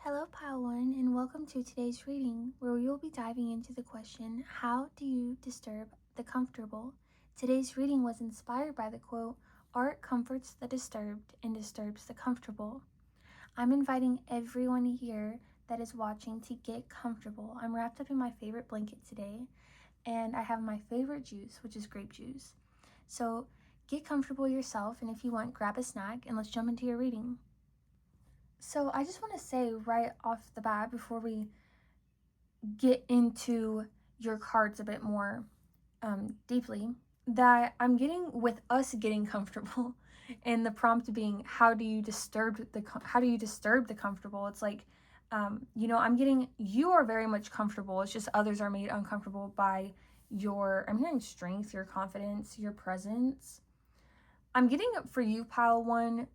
Hello, Pile 1, and welcome to today's reading, where we will be diving into the question, how do you disturb the comfortable? Today's reading was inspired by the quote, art comforts the disturbed and disturbs the comfortable. I'm inviting everyone here that is watching to get comfortable. I'm wrapped up in my favorite blanket today, and I have my favorite juice, which is grape juice. So get comfortable yourself, and if you want, grab a snack, and let's jump into your reading. So I just want to say right off the bat, before we get into your cards a bit more deeply, that I'm getting with us getting comfortable, and the prompt being, how do you disturb the comfortable? It's like, I'm getting, you are very much comfortable. It's just others are made uncomfortable by I'm hearing strength, your confidence, your presence. I'm getting for you, Pile 1,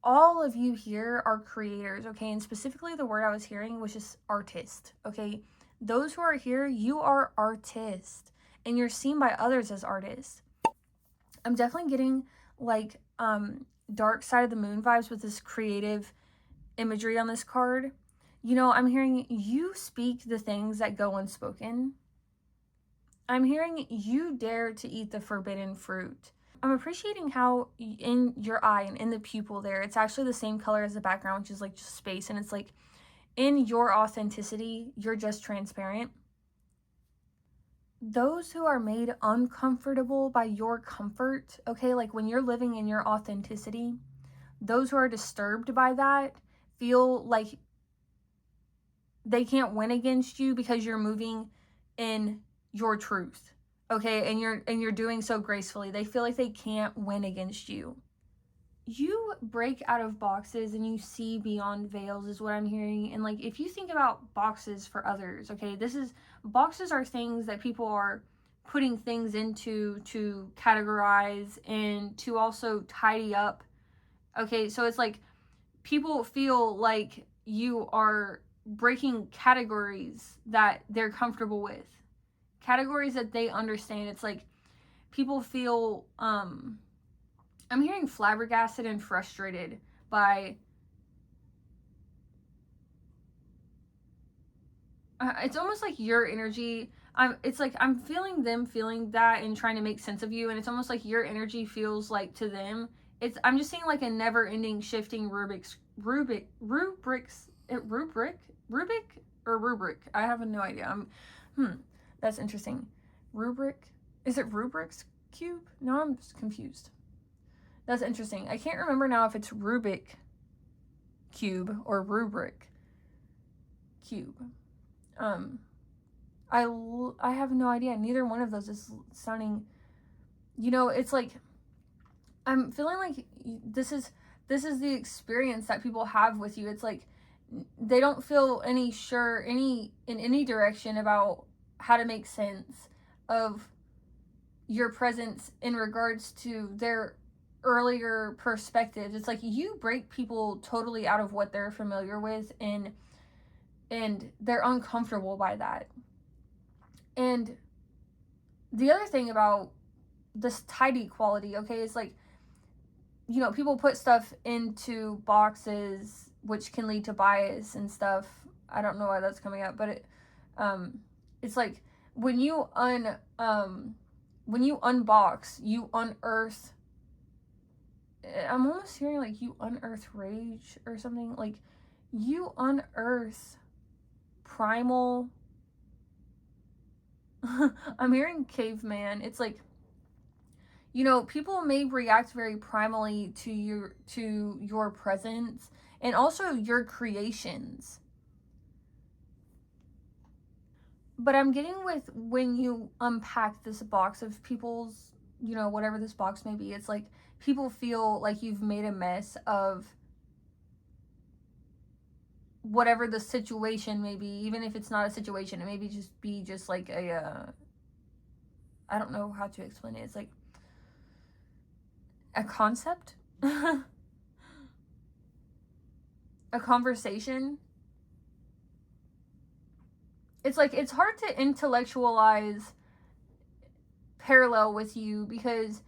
all of you here are creators, okay? And specifically the word I was hearing was just artist, okay? Those who are here, you are artists, and you're seen by others as artists. I'm definitely getting like dark side of the moon vibes with this creative imagery on this card. I'm hearing you speak the things that go unspoken. I'm hearing you dare to eat the forbidden fruit. I'm appreciating how in your eye and in the pupil there, it's actually the same color as the background, which is like just space. And it's like, in your authenticity, you're just transparent. Those who are made uncomfortable by your comfort, okay, like when you're living in your authenticity, those who are disturbed by that feel like they can't win against you because you're moving in your truth, okay, and you're doing so gracefully. They feel like they can't win against you. You break out of boxes and you see beyond veils is what I'm hearing. And like, if you think about boxes for others, okay, boxes are things that people are putting things into to categorize and to also tidy up, okay? So it's like people feel like you are breaking categories that they're comfortable with, categories that they understand. It's like people feel I'm hearing flabbergasted and frustrated by it's almost like your energy. It's like I'm feeling them feeling that and trying to make sense of you, and it's almost like your energy feels like to them. I'm just seeing like a never-ending shifting Rubik or rubric. I have no idea. That's interesting. Rubric? Is it Rubik's cube? No, I'm just confused. That's interesting. I can't remember now if it's Rubik cube or rubric cube. I have no idea. Neither one of those is sounding, it's like I'm feeling like this is the experience that people have with you. It's like they don't feel in any direction about how to make sense of your presence in regards to their earlier perspectives. It's like you break people totally out of what they're familiar with, and they're uncomfortable by that. And the other thing about this tidy quality, okay, is like, people put stuff into boxes, which can lead to bias and stuff. I don't know why that's coming up, but it's like when you unbox, you unearth. I'm almost hearing like you unearth rage or something. Like you unearth primal. I'm hearing caveman. It's like, people may react very primally to your presence and also your creations. But I'm getting with when you unpack this box of people's, whatever this box may be, it's like people feel like you've made a mess of whatever the situation may be. Even if it's not a situation, it may be just like I don't know how to explain it. It's like a concept, a conversation. It's like it's hard to intellectualize parallel with you because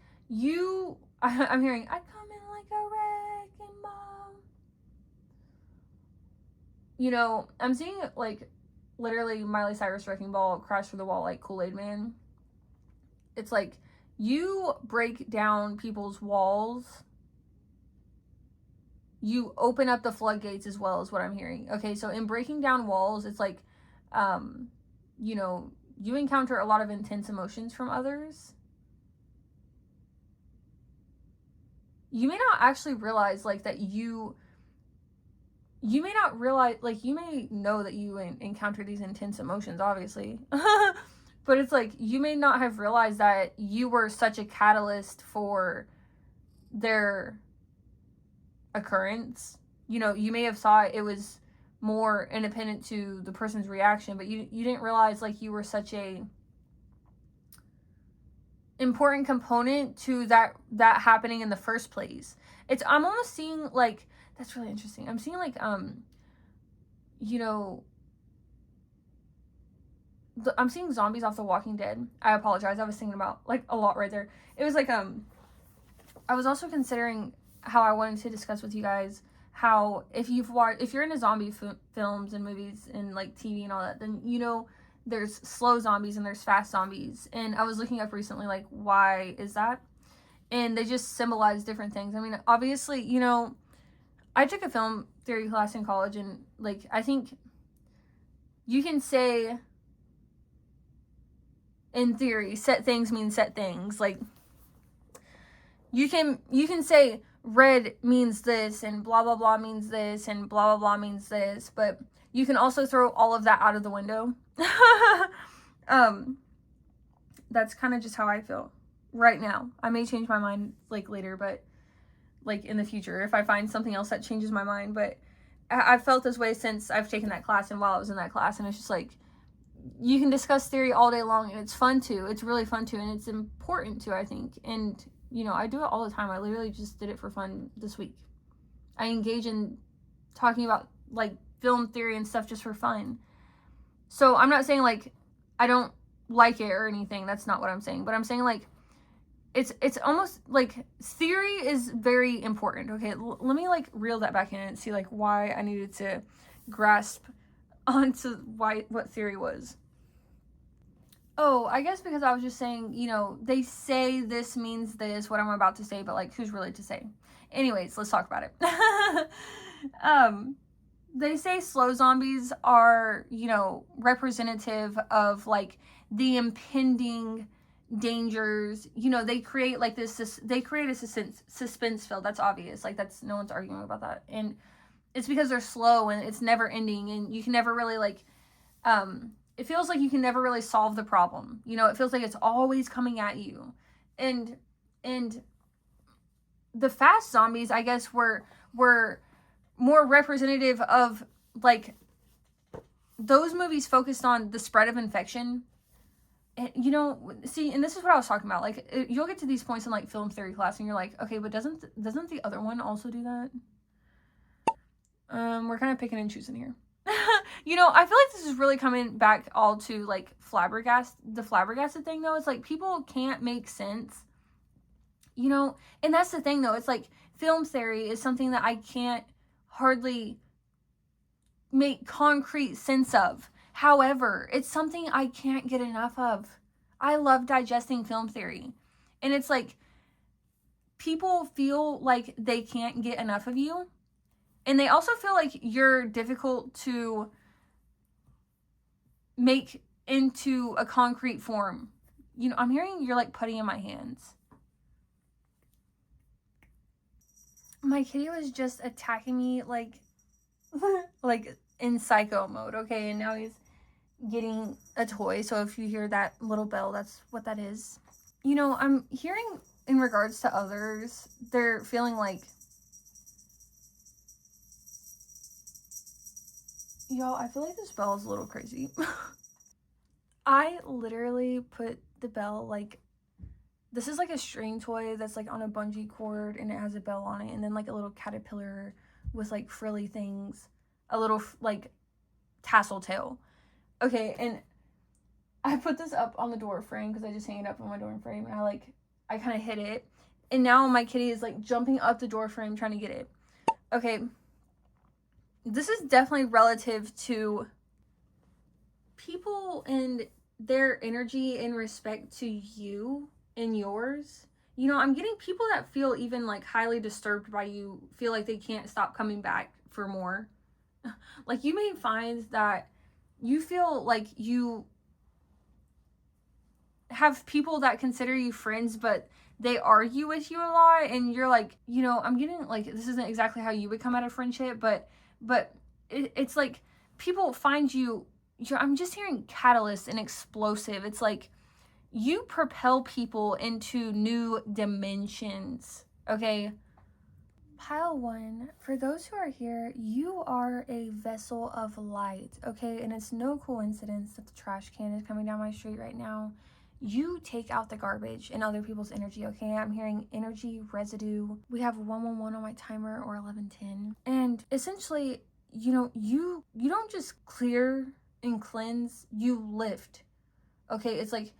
I'm hearing, I come in like a wrecking ball. you know, I'm seeing, like, literally Miley Cyrus Wrecking Ball, Crash Through the Wall, like, Kool-Aid Man. It's like, you break down people's walls, you open up the floodgates as well, is what I'm hearing. Okay, so in breaking down walls, it's like, you know, you encounter a lot of intense emotions from others. You may not actually realize, like, that you may not realize, like, you may know that you encounter these intense emotions, obviously. But it's like, you may not have realized that you were such a catalyst for their occurrence. You know, you may have thought it was more independent to the person's reaction, but you didn't realize, like, you were such a important component to that happening in the first place. I'm almost seeing, like, that's really interesting. I'm seeing, like, you know, I'm seeing zombies off The Walking Dead. I apologize. I was thinking about, like, a lot right there. It was like, I was also considering how I wanted to discuss with you guys how if you're into zombie films and movies and, like, TV and all that, then, you know, there's slow zombies and there's fast zombies. And I was looking up recently, like, why is that? And they just symbolize different things. I mean, obviously, you know, I took a film theory class in college, and, like, I think you can say, in theory, set things mean set things. Like, you can say red means this and blah blah blah means this and blah blah blah means this, but you can also throw all of that out of the window. That's kind of just how I feel right now. I may change my mind, like, later, but, like, in the future, if I find something else that changes my mind. But I've felt this way since I've taken that class and while I was in that class, and it's just like, you can discuss theory all day long, and it's fun too. It's really fun too, and it's important too, I think. And, you know, I do it all the time. I literally just did it for fun this week. I engage in talking about, like, film theory and stuff just for fun. So I'm not saying, like, I don't like it or anything. That's not what I'm saying. But I'm saying, like, it's almost like theory is very important. Okay, let me, like, reel that back in and see, like, why I needed to grasp onto what theory was. Oh, I guess because I was just saying, you know, they say this means this, what I'm about to say, but, like, who's really to say? Anyways, let's talk about it. They say slow zombies are, you know, representative of, like, the impending dangers. You know, they create, like, they create a suspense feel. That's obvious. Like, that's, no one's arguing about that. And it's because they're slow and it's never ending, and you can never really, like, it feels like you can never really solve the problem. You know, it feels like it's always coming at you. And the fast zombies, I guess, were more representative of, like, those movies focused on the spread of infection. And, you know, see, and this is what I was talking about. Like, you'll get to these points in, like, film theory class, and you're like, okay, but doesn't the other one also do that? We're kind of picking and choosing here. You know, I feel like this is really coming back all to, like, the flabbergasted thing, though. It's like, people can't make sense, you know, and that's the thing, though. It's like, film theory is something that I can't hardly make concrete sense of. However, it's something I can't get enough of. I love digesting film theory. And it's like, people feel like they can't get enough of you. And they also feel like you're difficult to make into a concrete form. You know, I'm hearing you're, like, putty in my hands. My kitty was just attacking me, like, like, in psycho mode, okay? And now he's getting a toy. So if you hear that little bell, that's what that is. You know, I'm hearing in regards to others, they're feeling like, y'all, I feel like this bell is a little crazy. I literally put the bell, like, this is, like, a string toy that's, like, on a bungee cord, and it has a bell on it, and then, like, a little caterpillar with, like, frilly things, a little, like, tassel tail. Okay, and I put this up on the door frame because I just hang it up on my door frame, and I kind of hit it, and now my kitty is, like, jumping up the door frame trying to get it. Okay, this is definitely relative to people and their energy in respect to you and yours. You know, I'm getting people that feel even like highly disturbed by you, feel like they can't stop coming back for more. Like, you may find that you feel like you have people that consider you friends, but they argue with you a lot, and you're like, you know, I'm getting like, this isn't exactly how you would come out of friendship, but it's like people find you, I'm just hearing catalyst and explosive. It's like you propel people into new dimensions. Okay. Pile 1, for those who are here, you are a vessel of light, okay? And it's no coincidence that the trash can is coming down my street right now. You take out the garbage and other people's energy, okay? I'm hearing energy residue. We have 111 on my timer, or 1110. And essentially, you know, you don't just clear and cleanse, you lift, okay? It's like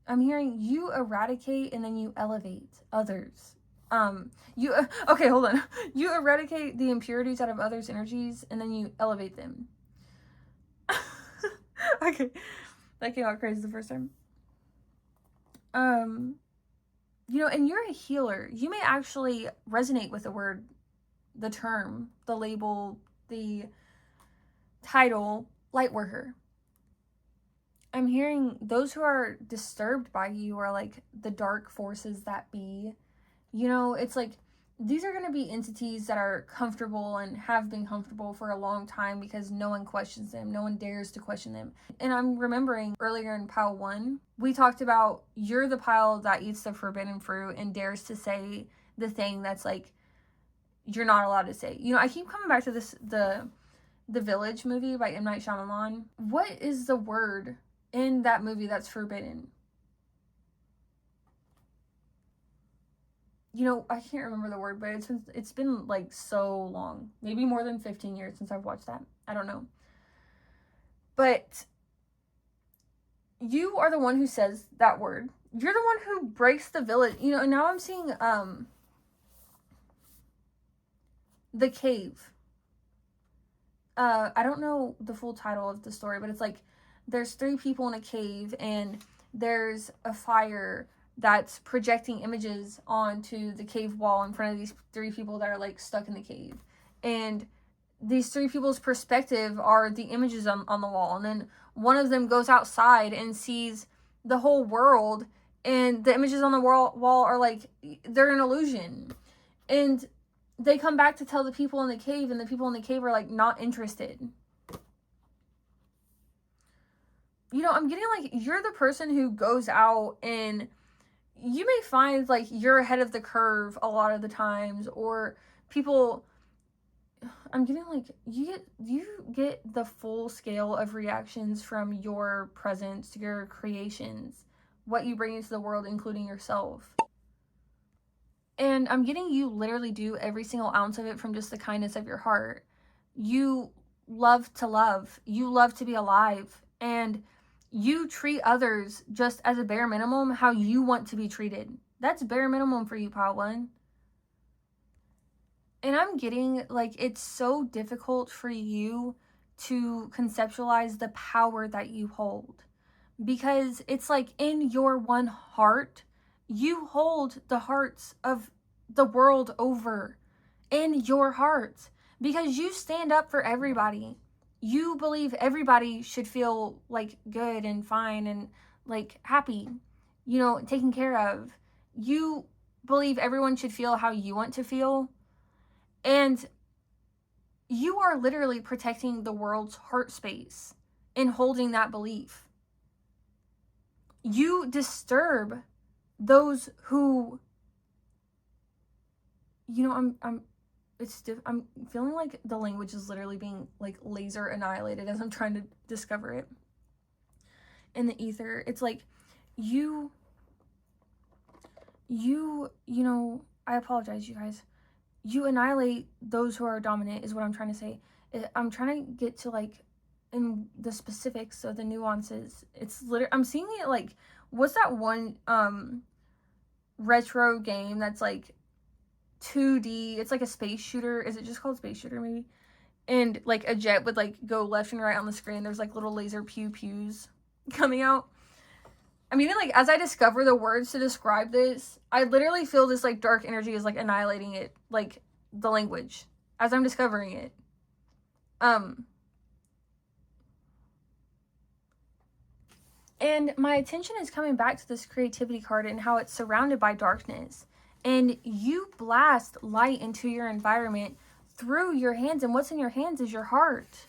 I'm hearing you eradicate and then you elevate others. Okay, hold on. You eradicate the impurities out of others' energies and then you elevate them. Okay, that came out crazy the first time. You know, and you're a healer. You may actually resonate with the word, the term, the label, the title, light worker. I'm hearing those who are disturbed by you are like the dark forces that be. You know, it's like these are going to be entities that are comfortable and have been comfortable for a long time because no one questions them. No one dares to question them. And I'm remembering earlier in pile 1, we talked about you're the pile that eats the forbidden fruit and dares to say the thing that's like you're not allowed to say. You know, I keep coming back to this, the Village movie by M. Night Shyamalan. What is the word in that movie that's forbidden? You know, I can't remember the word, but it's been like so long, maybe more than 15 years since I've watched that. I don't know. But you are the one who says that word. You're the one who breaks the village. You know, and now I'm seeing The Cave. I don't know the full title of the story, but it's like there's 3 people in a cave and there's a fire that's projecting images onto the cave wall in front of these 3 people that are like stuck in the cave. And these 3 people's perspective are the images on the wall. And then one of them goes outside and sees the whole world, and the images on the wall are like, they're an illusion. And they come back to tell the people in the cave, and the people in the cave are like not interested. You know, I'm getting like you're the person who goes out, and you may find like you're ahead of the curve a lot of the times, or people, I'm getting like you get the full scale of reactions from your presence, your creations, what you bring into the world, including yourself. And I'm getting you literally do every single ounce of it from just the kindness of your heart. You love to love. You love to be alive. And you treat others just as a bare minimum how you want to be treated. That's bare minimum for you, pile 1. And I'm getting like it's so difficult for you to conceptualize the power that you hold. Because it's like in your one heart, you hold the hearts of the world over in your heart, because you stand up for everybody. You believe everybody should feel like good and fine and like happy, you know, taken care of. You believe everyone should feel how you want to feel. And you are literally protecting the world's heart space in holding that belief. You disturb those who, you know, I'm feeling like the language is literally being like laser annihilated as I'm trying to discover it in the ether. It's like you know, I apologize, you guys. You annihilate those who are dominant is what I'm trying to say. I'm trying to get to like in the specifics of the nuances. It's literally, I'm seeing it like, what's that one retro game that's like 2D. It's like a space shooter. Is it just called space shooter maybe? And like a jet would like go left and right on the screen. There's like little laser pews coming out. I mean, like, as I discover the words to describe this, I literally feel this, like, dark energy is, like, annihilating it, like, the language, as I'm discovering it. And my attention is coming back to this creativity card and how it's surrounded by darkness. And you blast light into your environment through your hands, and what's in your hands is your heart.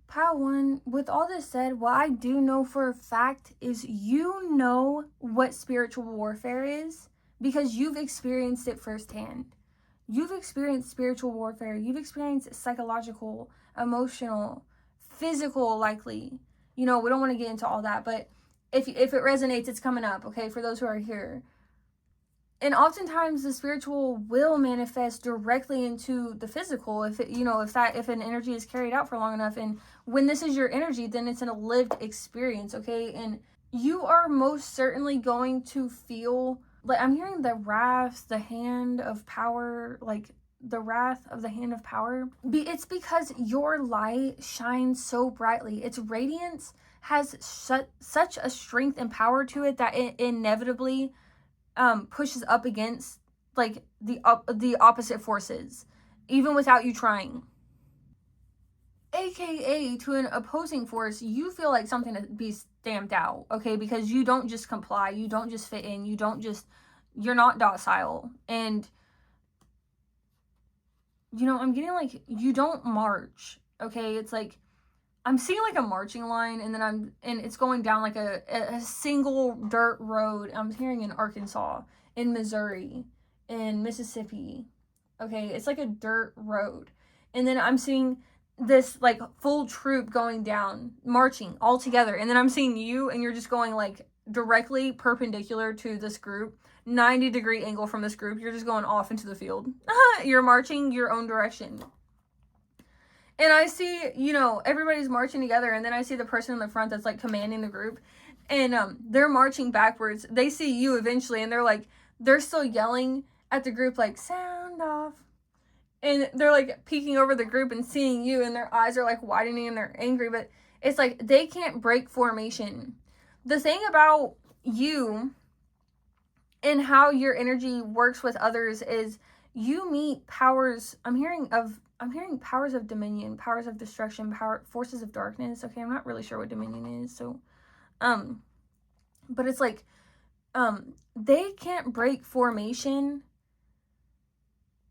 Pile 1, with all this said, what I do know for a fact is you know what spiritual warfare is because you've experienced it firsthand. You've experienced spiritual warfare. You've experienced psychological, emotional, physical, likely. You know, we don't want to get into all that, but if it resonates, it's coming up, okay, for those who are here. And oftentimes the spiritual will manifest directly into the physical if an energy is carried out for long enough. And when this is your energy, then it's in a lived experience, okay? And you are most certainly going to feel, like, I'm hearing the wrath, the hand of power, like the wrath of the hand of power. It's because your light shines so brightly. Its radiance has such a strength and power to it that it inevitably pushes up against like the opposite forces, even without you trying. AKA to an opposing force, you feel like something to be stamped out, okay? Because you don't just comply, you don't just fit in, you're not docile. And you know, I'm getting like, you don't march, okay? It's like, I'm seeing like a marching line, and then it's going down like a single dirt road. I'm hearing in Arkansas, in Missouri, in Mississippi. Okay, it's like a dirt road. And then I'm seeing this like full troop going down, marching all together. And then I'm seeing you, and you're just going like directly perpendicular to this group, 90-degree angle from this group. You're just going off into the field. You're marching your own direction. And I see, you know, everybody's marching together, and then I see the person in the front that's, like, commanding the group, and they're marching backwards. They see you eventually, and they're still yelling at the group, like, sound off. And they're, like, peeking over the group and seeing you, and their eyes are, like, widening, and they're angry, but it's like they can't break formation. The thing about you and how your energy works with others is you meet powers. I'm hearing powers of dominion, powers of destruction, forces of darkness. Okay, I'm not really sure what dominion is. So, but it's like, they can't break formation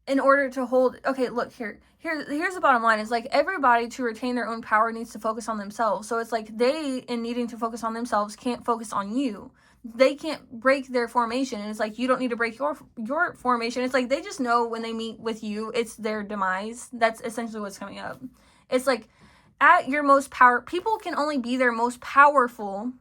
in order to hold. Okay, look, here's the bottom line. Is like everybody, to retain their own power, needs to focus on themselves. So it's like they, in needing to focus on themselves, can't focus on you. They can't break their formation, and it's like you don't need to break your formation. It's like they just know when they meet with you, it's their demise. That's essentially what's coming up. It's like at your most power, people can only be their most powerful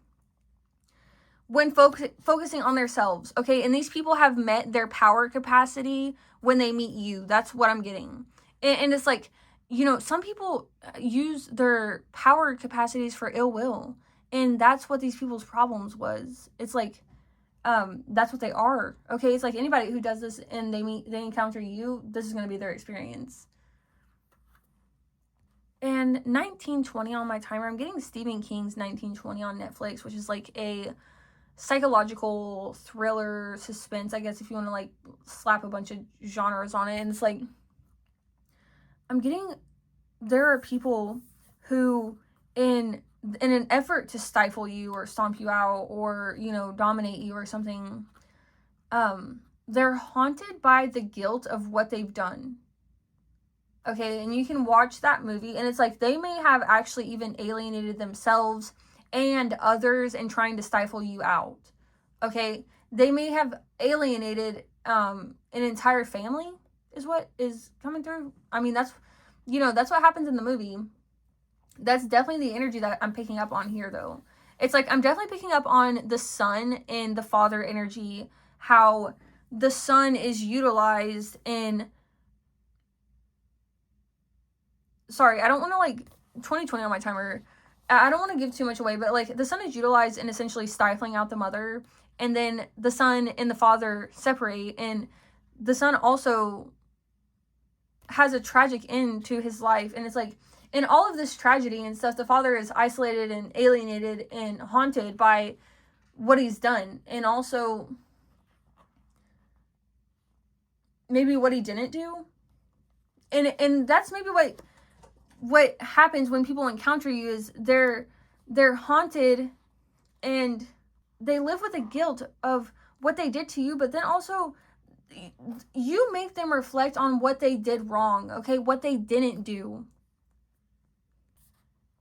when focusing on themselves, okay? And these people have met their power capacity when they meet you. That's what I'm getting. And it's like, you know, some people use their power capacities for ill will. And that's what these people's problems was. It's like, that's what they are. Okay, it's like anybody who does this and they encounter you, this is going to be their experience. And 1920 on my timer, I'm getting Stephen King's 1920 on Netflix, which is like a psychological thriller suspense, I guess, if you want to like slap a bunch of genres on it. And it's like, I'm getting, there are people who in an effort to stifle you or stomp you out or, you know, dominate you or something, they're haunted by the guilt of what they've done. Okay, and you can watch that movie, and it's like they may have actually even alienated themselves and others in trying to stifle you out. Okay, they may have alienated an entire family is what is coming through. I mean, that's what happens in the movie. That's definitely the energy that I'm picking up on here, though. It's like I'm definitely picking up on the son and the father energy, how the son is utilized in... Sorry, I don't want to, like, 2020 on my timer. I don't want to give too much away, but, like, the son is utilized in essentially stifling out the mother, and then the son and the father separate, and the son also has a tragic end to his life. And it's like, in all of this tragedy and stuff, the father is isolated and alienated and haunted by what he's done. And also maybe what he didn't do. And that's maybe what happens when people encounter you, is they're haunted and they live with the guilt of what they did to you, but then also you make them reflect on what they did wrong, okay? What they didn't do.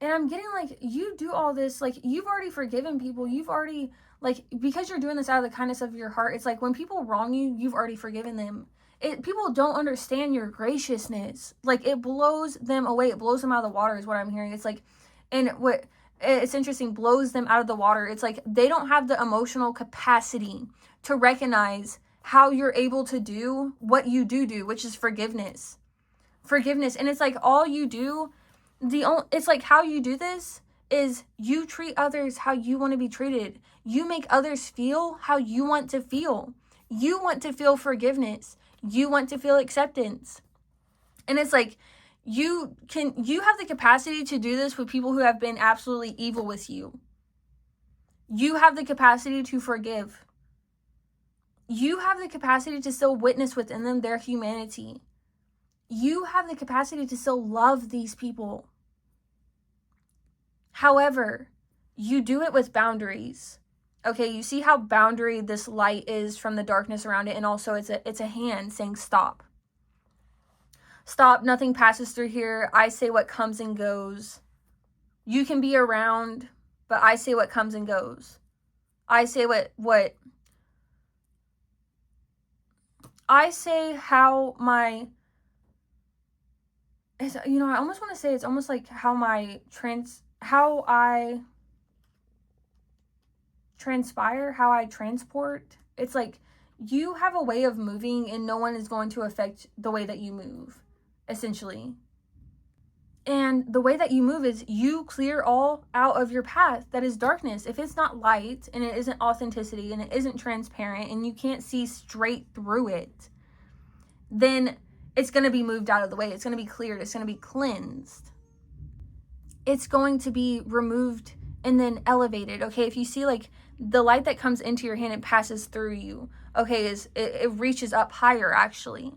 And I'm getting like, you do all this, like, you've already forgiven people. You've already, like, because you're doing this out of the kindness of your heart, it's like when people wrong you, you've already forgiven them. People don't understand your graciousness. Like, it blows them away. It blows them out of the water is what I'm hearing. It's like, and what, it's interesting, blows them out of the water. It's like they don't have the emotional capacity to recognize how you're able to do what you do, which is forgiveness. And it's like all you do, it's like how you do this is you treat others how you want to be treated. You make others feel how you want to feel. You want to feel forgiveness. You want to feel acceptance. And it's like you have the capacity to do this with people who have been absolutely evil with you. You have the capacity to forgive. You have the capacity to still witness within them their humanity. You have the capacity to still love these people. However, you do it with boundaries. Okay, you see how boundary this light is from the darkness around it, and also it's a hand saying stop. Stop, nothing passes through here. I say what comes and goes. You can be around, but I say what comes and goes. I say what I say how my, you know, I almost want to say it's almost like how I transpire, how I transport. It's like you have a way of moving and no one is going to affect the way that you move, essentially. And the way that you move is you clear all out of your path that is darkness. If it's not light and it isn't authenticity and it isn't transparent and you can't see straight through it, then it's going to be moved out of the way. It's going to be cleared. It's going to be cleansed. It's going to be removed and then elevated. Okay, if you see like the light that comes into your hand and passes through you, okay, it reaches up higher actually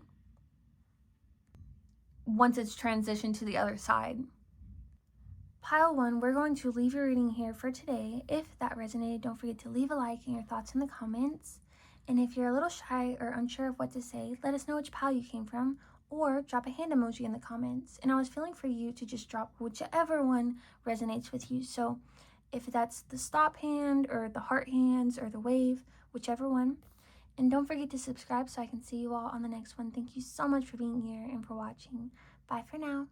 once it's transitioned to the other side. Pile 1, we're going to leave your reading here for today. If that resonated, don't forget to leave a like and your thoughts in the comments. And if you're a little shy or unsure of what to say, let us know which pile you came from, or drop a hand emoji in the comments. And I was feeling for you to just drop whichever one resonates with you. So if that's the stop hand or the heart hands or the wave, whichever one. And don't forget to subscribe so I can see you all on the next one. Thank you so much for being here and for watching. Bye for now.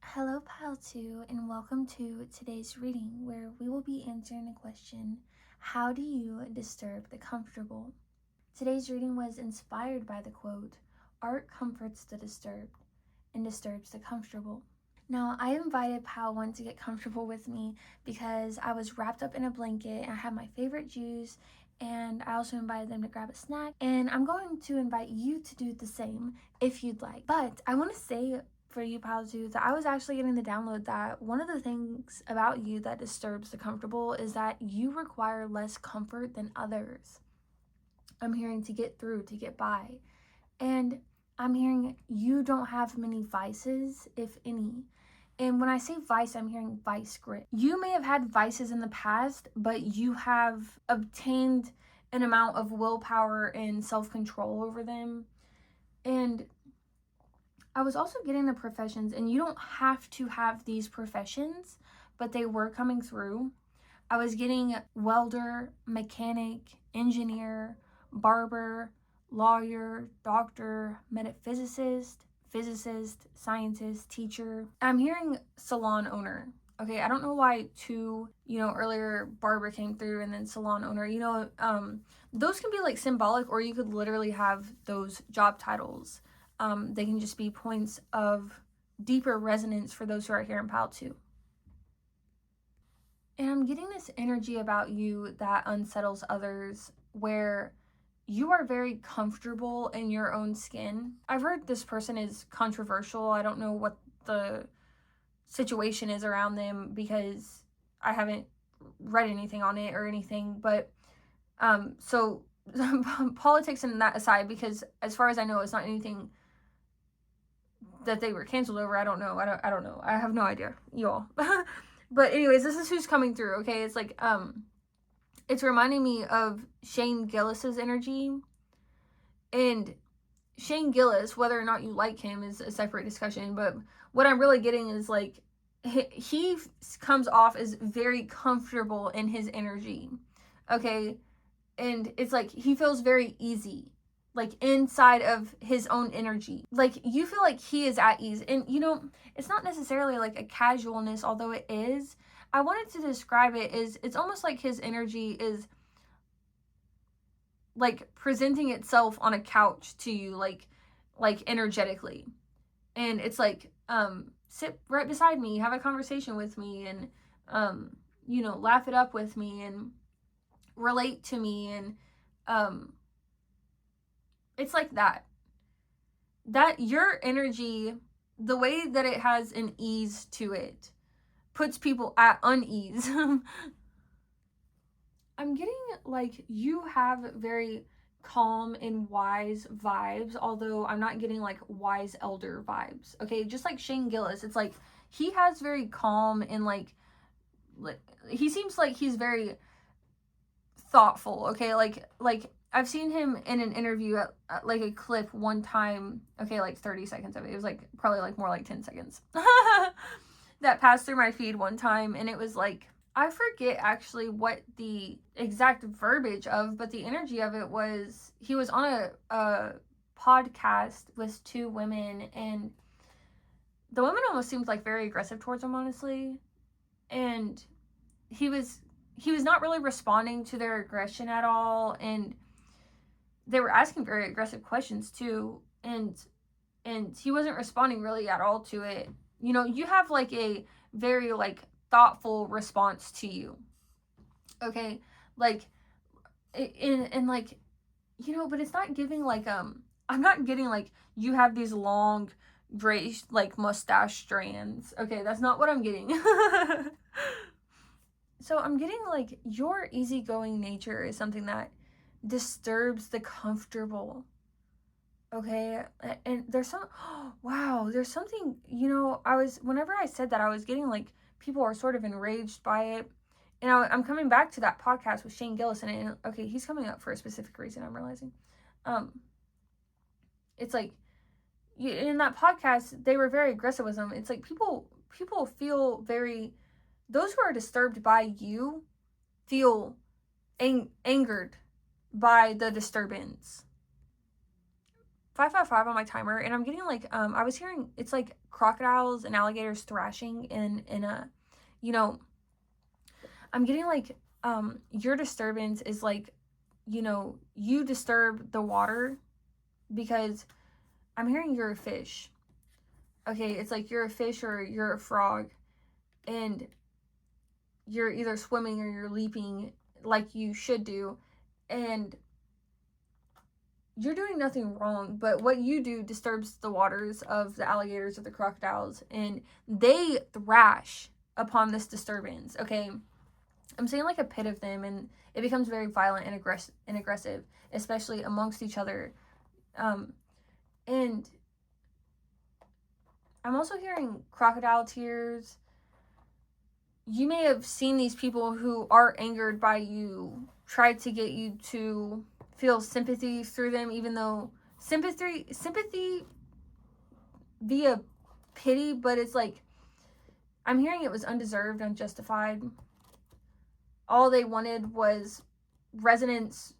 Hello, Pile 2, and welcome to today's reading, where we will be answering the question, how do you disturb the comfortable? Today's reading was inspired by the quote, art comforts the disturbed and disturbs the comfortable. Now, I invited Pile 1 to get comfortable with me because I was wrapped up in a blanket and I had my favorite juice, and I also invited them to grab a snack, and I'm going to invite you to do the same if you'd like. But I want to say for you, Pile 2, that I was actually getting the download that one of the things about you that disturbs the comfortable is that you require less comfort than others. I'm hearing to get through, to get by. And I'm hearing you don't have many vices, if any. And when I say vice, I'm hearing vice grip. You may have had vices in the past, but you have obtained an amount of willpower and self-control over them. And I was also getting the professions, and you don't have to have these professions, but they were coming through. I was getting welder, mechanic, engineer, barber, lawyer, doctor, metaphysicist, physicist, scientist, teacher. I'm hearing salon owner. Okay, I don't know why earlier barber came through and then salon owner. Those can be like symbolic, or you could literally have those job titles. They can just be points of deeper resonance for those who are here in Pile 2. And I'm getting this energy about you that unsettles others, where you are very comfortable in your own skin. I've heard this person is controversial. I don't know what the situation is around them because I haven't read anything on it or anything, but so politics and that aside, because as far as I know, it's not anything that they were canceled over. I don't know. I don't know. I have no idea, y'all. But anyways, this is who's coming through. Okay, it's like it's reminding me of Shane Gillis's energy, and Shane Gillis, whether or not you like him, is a separate discussion. But what I'm really getting is like he comes off as very comfortable in his energy. Okay, and it's like he feels very easy, like inside of his own energy. Like you feel like he is at ease. And you know, it's not necessarily like a casualness, although it is. I wanted to describe it as it's almost like his energy is like presenting itself on a couch to you, like energetically. And it's like sit right beside me, have a conversation with me, and you know, laugh it up with me and relate to me. And it's like that your energy, the way that it has an ease to it, puts people at unease. I'm getting like you have very calm and wise vibes, although I'm not getting like wise elder vibes. Okay, just like Shane Gillis, it's like he has very calm and like he seems like he's very thoughtful. Okay, like I've seen him in an interview at like a clip one time. Okay, like 30 seconds of it. It was like probably like more like 10 seconds. That passed through my feed one time, and it was like I forget actually what the exact verbiage of, but the energy of it was he was on a podcast with two women, and the women almost seemed like very aggressive towards him, honestly. And he was not really responding to their aggression at all, and they were asking very aggressive questions too, and he wasn't responding really at all to it. You know, you have like a very like thoughtful response to you. Okay, like and like, you know, but it's not giving like I'm not getting like you have these long gray like mustache strands. Okay, that's not what I'm getting. So I'm getting like your easygoing nature is something that disturbs the comfortable. Okay, and there's some wow, there's something, you know, whenever I said that, I was getting like people are sort of enraged by it. And I'm coming back to that podcast with Shane Gillis in it, and okay, he's coming up for a specific reason, I'm realizing. It's like in that podcast they were very aggressive with him. It's like people feel very, those who are disturbed by you feel angered by the disturbance. 555 on my timer, and I'm getting like I was hearing it's like crocodiles and alligators thrashing in a, you know, I'm getting like your disturbance is like, you know, you disturb the water, because I'm hearing you're a fish. Okay, it's like you're a fish or you're a frog, and you're either swimming or you're leaping like you should do, and you're doing nothing wrong, but what you do disturbs the waters of the alligators or the crocodiles, and they thrash upon this disturbance. Okay, I'm seeing like a pit of them, and it becomes very violent and aggressive, especially amongst each other. And I'm also hearing crocodile tears. You may have seen these people who are angered by you try to get you to feel sympathy through them, even though sympathy via pity, but it's like I'm hearing it was undeserved, unjustified. All they wanted was resonance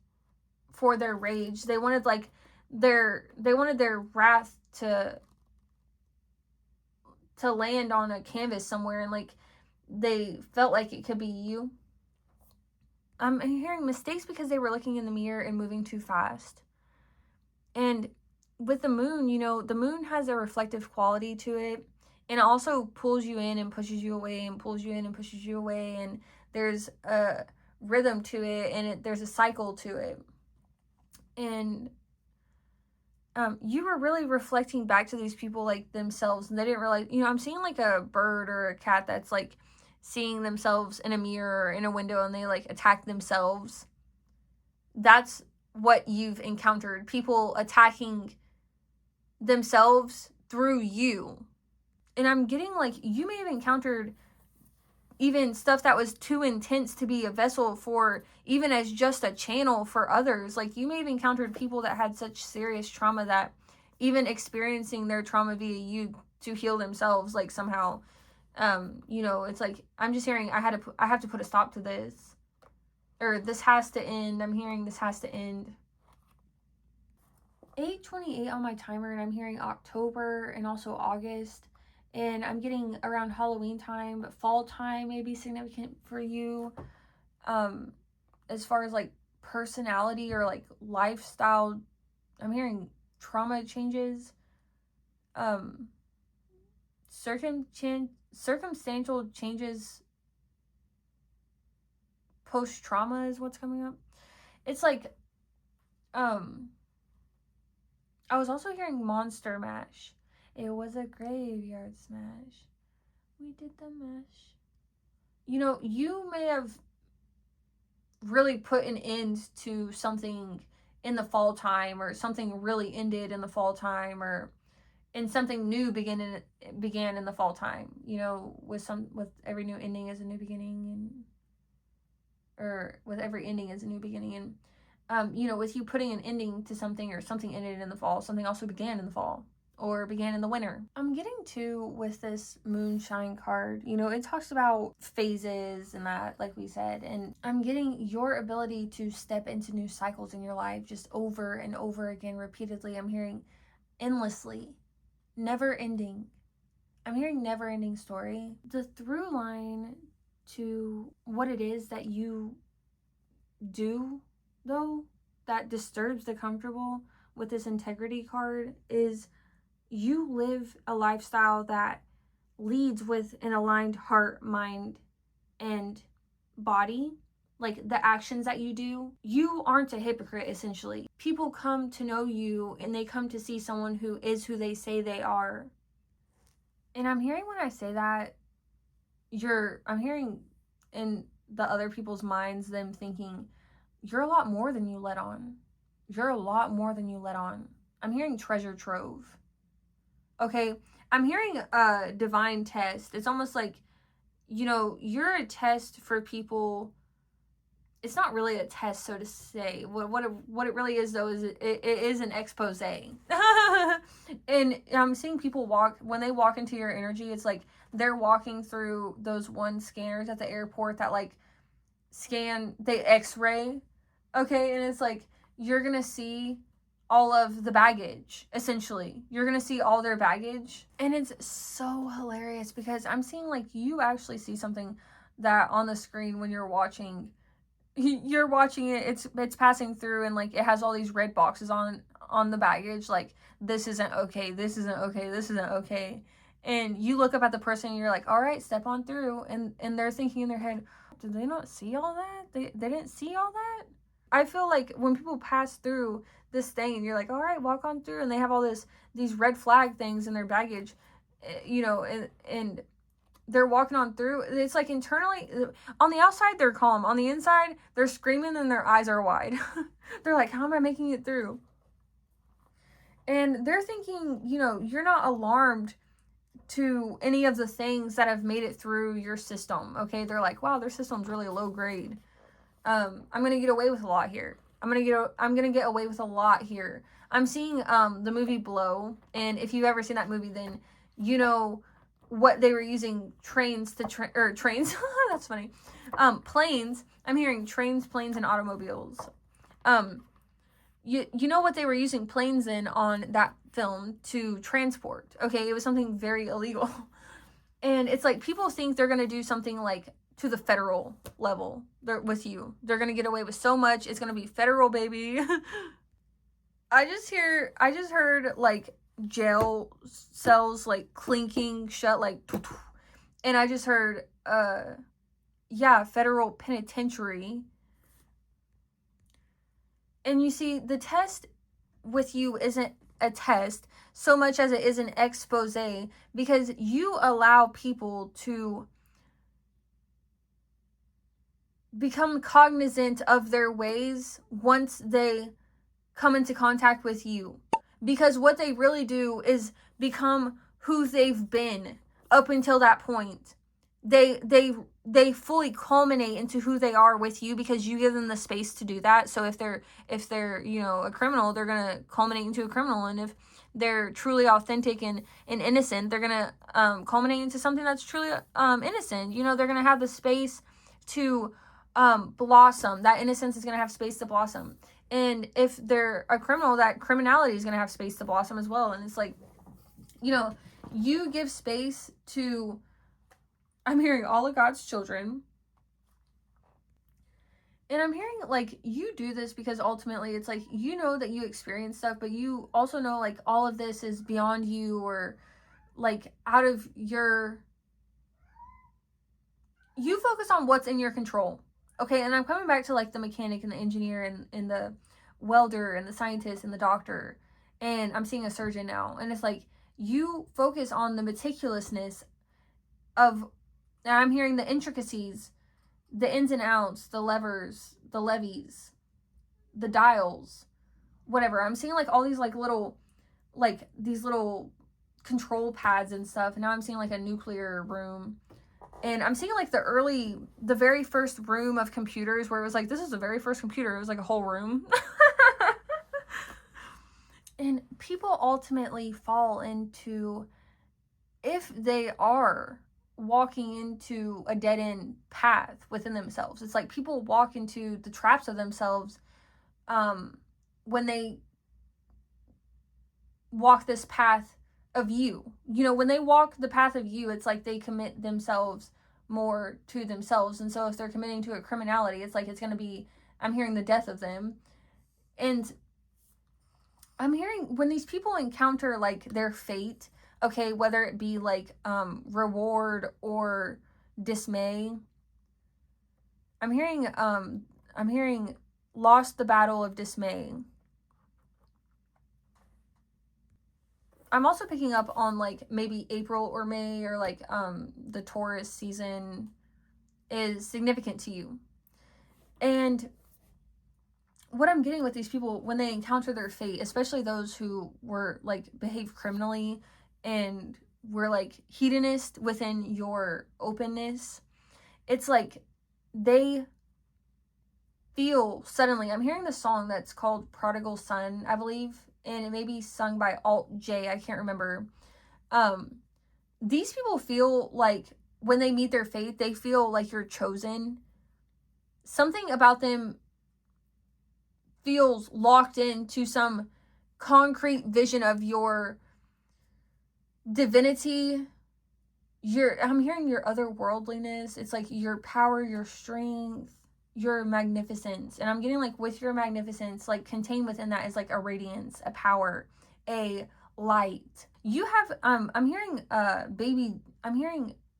for their rage. They wanted like they wanted their wrath to land on a canvas somewhere, and like they felt like it could be you. I'm hearing mistakes because they were looking in the mirror and moving too fast. And with the moon, you know, the moon has a reflective quality to it, and it also pulls you in and pushes you away, and pulls you in and pushes you away, and there's a rhythm to it, and there's a cycle to it. And you were really reflecting back to these people like themselves, and they didn't realize, I'm seeing like a bird or a cat that's like seeing themselves in a mirror or in a window, and they like attack themselves. That's what you've encountered, people attacking themselves through you. And I'm getting like, you may have encountered even stuff that was too intense to be a vessel for, even as just a channel for others. Like, you may have encountered people that had such serious trauma that even experiencing their trauma via you to heal themselves, like somehow, it's like, I'm just hearing, I have to put a stop to this, or this has to end. I'm hearing this has to end. 8:28 on my timer, and I'm hearing October and also August. And I'm getting around Halloween time, but fall time may be significant for you. As far as like personality or like lifestyle, I'm hearing trauma changes. Circumstantial changes post-trauma is what's coming up. It's like, I was also hearing Monster Mash. It was a graveyard smash. We did the mash. You may have really put an end to something in the fall time, or something really ended in the fall time, and something new began in the fall time. With every new ending is a new beginning, or with every ending is a new beginning. And with you putting an ending to something, or something ended in the fall, something also began in the fall, or began in the winter. I'm getting to, with this moonshine card, it talks about phases and that, like we said, and I'm getting your ability to step into new cycles in your life just over and over again, repeatedly. I'm hearing endlessly, never ending. I'm hearing never ending story. The through line to what it is that you do, though, that disturbs the comfortable with this integrity card is, you live a lifestyle that leads with an aligned heart, mind, and body. Like, the actions that you do, you aren't a hypocrite, essentially. People come to know you, and they come to see someone who is who they say they are. And I'm hearing, when I say that, I'm hearing in the other people's minds, them thinking, you're a lot more than you let on. You're a lot more than you let on. I'm hearing treasure trove. Okay, I'm hearing a divine test. It's almost like, you're a test for people. It's not really a test, so to say. What it really is, though, is it is an expose. And I'm seeing people when they walk into your energy, it's like they're walking through those one scanners at the airport that like scan, they x-ray. Okay, and it's like, you're gonna see all of the baggage, essentially. You're gonna see all their baggage. And it's so hilarious, because I'm seeing like you actually see something that on the screen when you're watching it, it's passing through, and like it has all these red boxes on the baggage, like, this isn't okay, this isn't okay, this isn't okay. And you look up at the person, and you're like, all right, step on through. And they're thinking in their head, did they not see all that? They didn't see all that? I feel like when people pass through this thing, and you're like, all right, walk on through, and they have all these red flag things in their baggage, and they're walking on through, it's like internally, on the outside, they're calm. On the inside, they're screaming, and their eyes are wide. They're like, how am I making it through? And they're thinking, you're not alarmed to any of the things that have made it through your system. Okay, they're like, wow, their system's really low grade. I'm gonna get away with a lot here. I'm gonna get away with a lot here. I'm seeing the movie Blow, and if you've ever seen that movie, then you know what they were using trains that's funny. Planes. I'm hearing trains, planes, and automobiles. You know what they were using planes in on that film to transport. Okay, it was something very illegal. And it's like, people think they're gonna do something like to the federal level with you. They're gonna get away with so much. It's gonna be federal, baby. I just heard like jail cells like clinking shut, like, and I just heard federal penitentiary. And you see, the test with you isn't a test so much as it is an expose, because you allow people to become cognizant of their ways once they come into contact with you. Because what they really do is become who they've been up until that point. They fully culminate into who they are with you because you give them the space to do that. So if they're a criminal, they're gonna culminate into a criminal, and if they're truly authentic and innocent, they're gonna culminate into something that's truly innocent. They're gonna have the space to blossom. That innocence is gonna have space to blossom. And if they're a criminal, that criminality is gonna have space to blossom as well. And it's like, you give space to, I'm hearing all of God's children. And I'm hearing, like, you do this because ultimately it's like, that you experience stuff, but you also know, like, all of this is beyond you, or, like, out of you focus on what's in your control. Okay, and I'm coming back to, like, the mechanic and the engineer and the welder and the scientist and the doctor. And I'm seeing a surgeon now. And it's like, you focus on the meticulousness of, and I'm hearing the intricacies, the ins and outs, the levers, the levies, the dials, whatever. I'm seeing, like, all these, like, these little control pads and stuff. And now I'm seeing, like, a nuclear room. And I'm seeing, like, the very first room of computers where it was like, this is the very first computer. It was like a whole room. And people ultimately fall into, if they are walking into a dead-end path within themselves, it's like people walk into the traps of themselves when they walk this path of you. When they walk the path of you, it's like they commit themselves more to themselves. And so if they're committing to a criminality, it's like it's going to be, I'm hearing the death of them. And I'm hearing when these people encounter, like, their fate, okay, whether it be, like, reward or dismay, I'm hearing lost the battle of dismay. I'm also picking up on, like, maybe April or May, or, like, the Taurus season is significant to you. And what I'm getting with these people when they encounter their fate, especially those who were, like, behave criminally and were, like, hedonist within your openness, it's like they feel suddenly, I'm hearing the song that's called Prodigal Son, I believe, and it may be sung by Alt J, I can't remember. These people feel like when they meet their fate, they feel like you're chosen. Something about them feels locked into some concrete vision of your divinity. I'm hearing your otherworldliness. It's like your power, your strength, your magnificence. And I'm getting, like, with your magnificence, like, contained within that is, like, a radiance, a power, a light. You have I'm hearing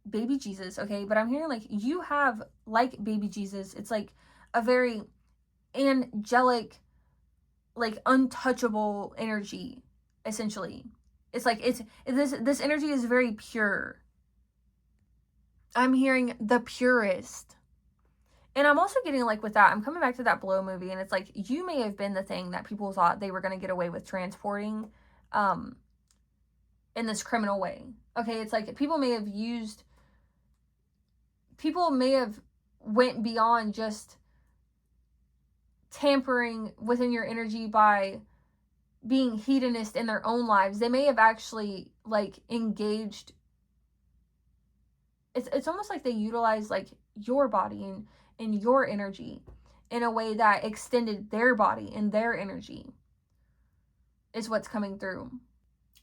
baby Jesus, okay? But I'm hearing, like, you have, like, baby Jesus, it's like a very angelic, like, untouchable energy, essentially. It's like this energy is very pure. I'm hearing the purest. And I'm also getting, like, with that, I'm coming back to that Blow movie, and it's like, you may have been the thing that people thought they were going to get away with transporting in this criminal way. Okay, it's like people may have went beyond just tampering within your energy by being hedonist in their own lives. They may have actually, like, engaged. It's almost like they utilize, like, your body and your energy in a way that extended their body and their energy is what's coming through.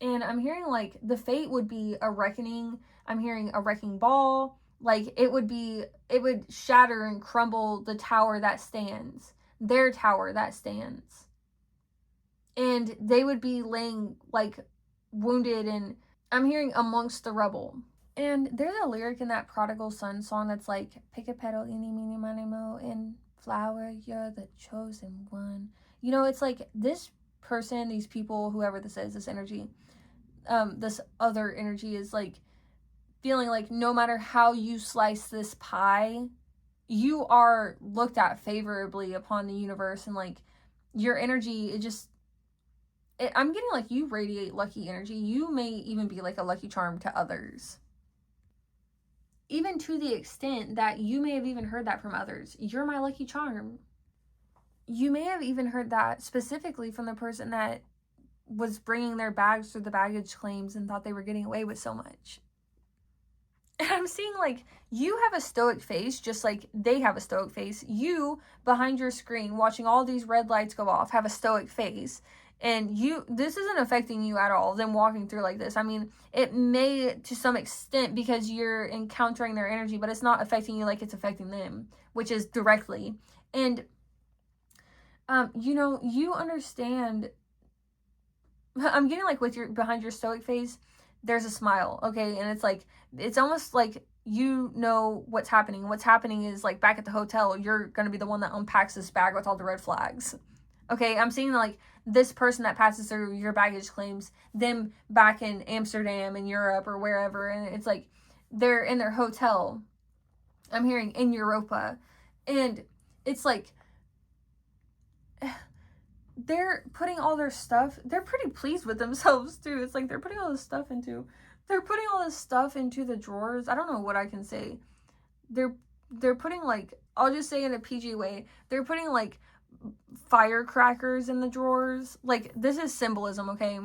And I'm hearing, like, the fate would be a reckoning. I'm hearing a wrecking ball. Like, it would shatter and crumble the tower that stands, their tower that stands. And they would be laying, like, wounded, and I'm hearing amongst the rubble. And there's a lyric in that Prodigal Son song that's like, pick a petal, eeny, meeny, miny, mo, and flower, you're the chosen one. You know, it's like this person, these people, whoever this is, this energy, this other energy is like feeling like no matter how you slice this pie, you are looked at favorably upon the universe, and like your energy, I'm getting like you radiate lucky energy. You may even be like a lucky charm to others. Even to the extent that you may have even heard that from others. You're my lucky charm. You may have even heard that specifically from the person that was bringing their bags through the baggage claims and thought they were getting away with so much. And I'm seeing like you have a stoic face, just like they have a stoic face. You, behind your screen, watching all these red lights go off, have a stoic face. And this isn't affecting you at all, them walking through like this. I mean, it may to some extent because you're encountering their energy, but it's not affecting you like it's affecting them, which is directly. And, you understand. I'm getting like with behind your stoic face, there's a smile, okay? And it's almost like you know what's happening. What's happening is like back at the hotel, you're going to be the one that unpacks this bag with all the red flags. Okay, I'm seeing like this person that passes through your baggage claims, them back in Amsterdam and Europe or wherever, and it's like they're in their hotel. I'm hearing in Europa. And it's like they're putting all their stuff, they're pretty pleased with themselves too. It's like they're putting all this stuff into the drawers. I don't know what I can say. They're putting like, I'll just say in a PG way, they're putting like firecrackers in the drawers. Like, this is symbolism, okay?